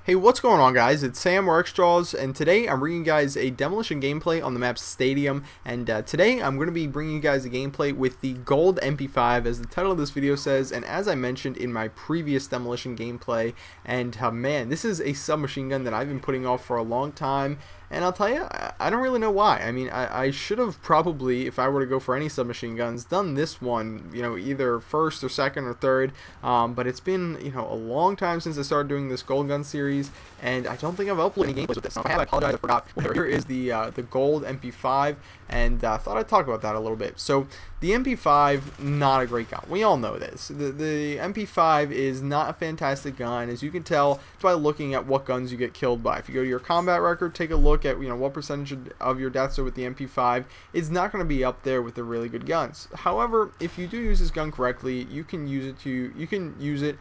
Hey, what's going on, guys? It's Sam or Xtraws, and today I'm bringing you guys a Demolition gameplay on the map Stadium. And today I'm going to be bringing you guys a gameplay with the Gold MP5, as the title of this video says, and as I mentioned in my previous Demolition gameplay. And man, this is a submachine gun that I've been putting off for a long time. And I'll tell you, I don't really know why. I mean, I should have probably, if I were to go for any submachine guns, done this one, you know, either first or second or third. But it's been, you know, a long time since I started doing this gold gun series, and I don't think I've uploaded any gameplays with this. Now, if I have, I apologize, I forgot. Here is the gold MP5, and thought I'd talk about that a little bit. So the MP5, not a great gun. We all know this. The MP5 is not a fantastic gun, as you can tell by looking at what guns you get killed by. If you go to your combat record, take a look at, you know, what percentage of your deaths are with the MP5. It's not going to be up there with the really good guns. However, if you do use this gun correctly, you can use it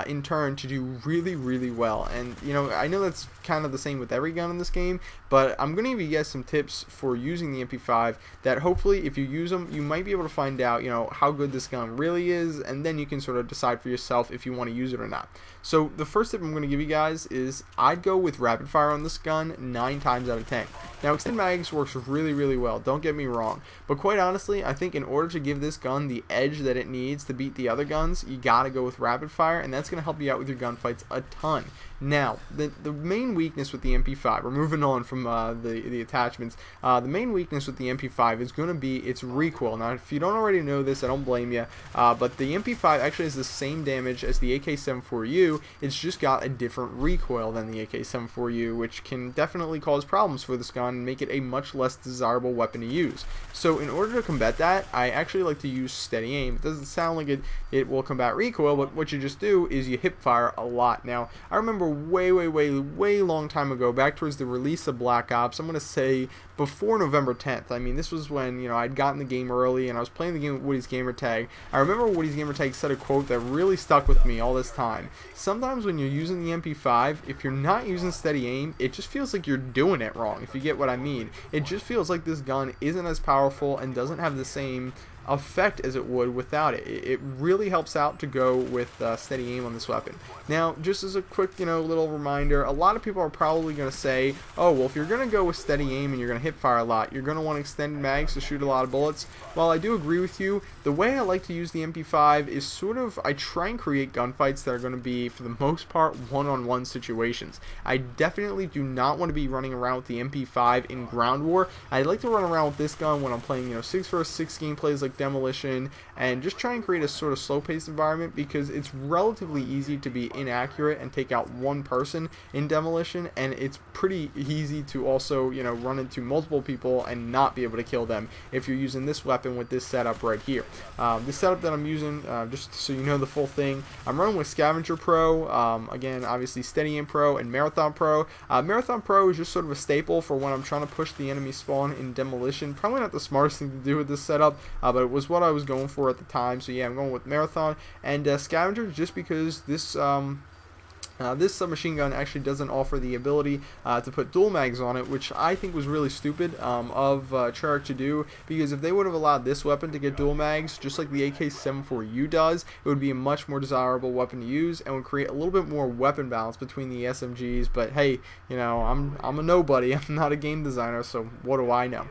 in turn to do really well. And you know, I know that's kind of the same with every gun in this game, but I'm going to give you guys some tips for using the MP5 that hopefully, if you use them, you might be able to find out, you know, how good this gun really is, and then you can sort of decide for yourself if you want to use it or not. So the first tip I'm going to give you guys is I'd go with rapid fire on this gun 9 times out of 10. Now, extended mags works really well, don't get me wrong, but quite honestly, I think in order to give this gun the edge that it needs to beat the other guns, you gotta go with rapid fire, and that's going to help you out with your gunfights a ton. Now, the main weakness with the MP5, we're moving on from the attachments, the main weakness with the MP5 is going to be its recoil. Now, if you don't already know this, I don't blame you, but the MP5 actually has the same damage as the AK-74U, it's just got a different recoil than the AK-74U, which can definitely cause problems for this gun and make it a much less desirable weapon to use. So in order to combat that, I actually like to use steady aim. It doesn't sound like it will combat recoil, but what you just do is you hip fire a lot. Now, I remember way long time ago, back towards the release of Black Ops, I'm going to say before November 10th. I mean, this was when, you know, I'd gotten the game early and I was playing the game with Woody's Gamertag. I remember Woody's Gamertag said a quote that really stuck with me all this time. Sometimes when you're using the MP5, if you're not using steady aim, it just feels like you're doing it wrong, if you get what I mean. It just feels like this gun isn't as powerful and doesn't have the same effect as it would without it. It really helps out to go with steady aim on this weapon. Now, just as a quick, you know, little reminder, a lot of people are probably going to say, oh, well, if you're going to go with steady aim and you're going to hip fire a lot, you're going to want extended mags to shoot a lot of bullets. While I do agree with you, the way I like to use the MP5 is sort of, I try and create gunfights that are going to be, for the most part, one-on-one situations. I definitely do not want to be running around with the MP5 in ground war. I like to run around with this gun when I'm playing, you know, 6 vs 6 gameplays like Demolition, and just try and create a sort of slow-paced environment, because it's relatively easy to be inaccurate and take out one person in Demolition, and it's pretty easy to also, you know, run into multiple people and not be able to kill them if you're using this weapon with this setup right here. This setup that I'm using, just so you know the full thing, I'm running with Scavenger Pro, again, obviously Steady Aim Pro and Marathon Pro. Marathon Pro is just sort of a staple for when I'm trying to push the enemy spawn in Demolition. Probably not the smartest thing to do with this setup, but it was what I was going for at the time. So yeah, I'm going with Marathon and Scavenger, just because this this submachine gun actually doesn't offer the ability to put dual mags on it, which I think was really stupid of Treyarch to do, because if they would have allowed this weapon to get dual mags, just like the AK-74U does, it would be a much more desirable weapon to use and would create a little bit more weapon balance between the SMGs. But hey, you know, I'm a nobody. I'm not a game designer, so what do I know?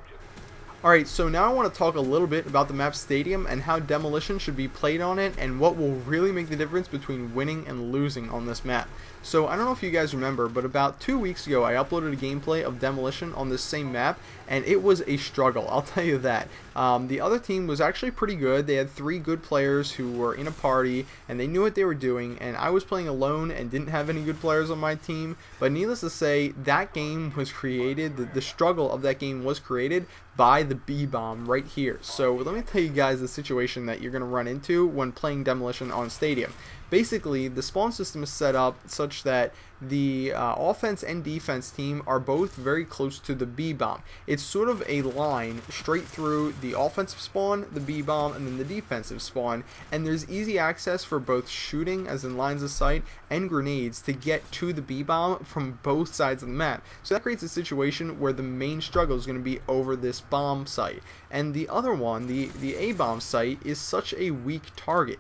Alright, so now I want to talk a little bit about the map Stadium and how Demolition should be played on it, and what will really make the difference between winning and losing on this map. So I don't know if you guys remember, but about 2 weeks ago I uploaded a gameplay of Demolition on this same map, and it was a struggle, I'll tell you that. The other team was actually pretty good. They had 3 good players who were in a party, and they knew what they were doing, and I was playing alone and didn't have any good players on my team. But needless to say, that game was created, the struggle of that game was created by the B-bomb right here. So let me tell you guys the situation that you're going to run into when playing Demolition on Stadium. Basically, the spawn system is set up such that the offense and defense team are both very close to the B-bomb. It's sort of a line straight through the offensive spawn, the B-bomb, and then the defensive spawn, and there's easy access for both shooting, as in lines of sight, and grenades to get to the B-bomb from both sides of the map. So that creates a situation where the main struggle is going to be over this bomb site. And the other one, the A-bomb site, is such a weak target.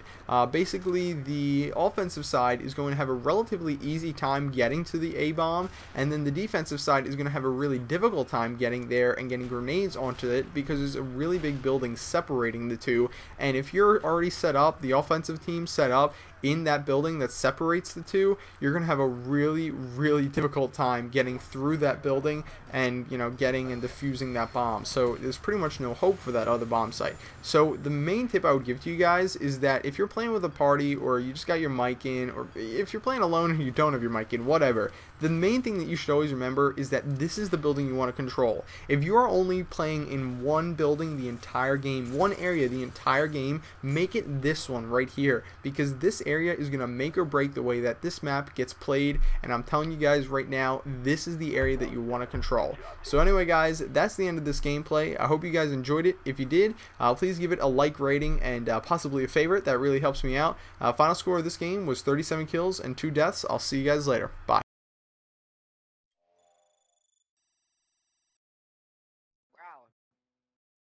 Basically, the the offensive side is going to have a relatively easy time getting to the A-bomb, and then the defensive side is going to have a really difficult time getting there and getting grenades onto it, because there's a really big building separating the two. And if you're already set up, the offensive team set up in that building that separates the two, you're going to have a really difficult time getting through that building and, you know, getting and defusing that bomb. So there's pretty much no hope for that other bomb site. So the main tip I would give to you guys is that if you're playing with a party, or you just got your mic in, or if you're playing alone and you don't have your mic in, whatever, the main thing that you should always remember is that this is the building you want to control. If you are only playing in one building the entire game, one area the entire game, make it this one right here, because this area is going to make or break the way that this map gets played. And I'm telling you guys right now, this is the area that you want to control. So anyway guys, that's the end of this gameplay. I hope you guys enjoyed it. If you did, please give it a like rating and possibly a favorite. That really helps me out. Final score of this game was 37 kills and 2 deaths. I'll see you guys later. Bye.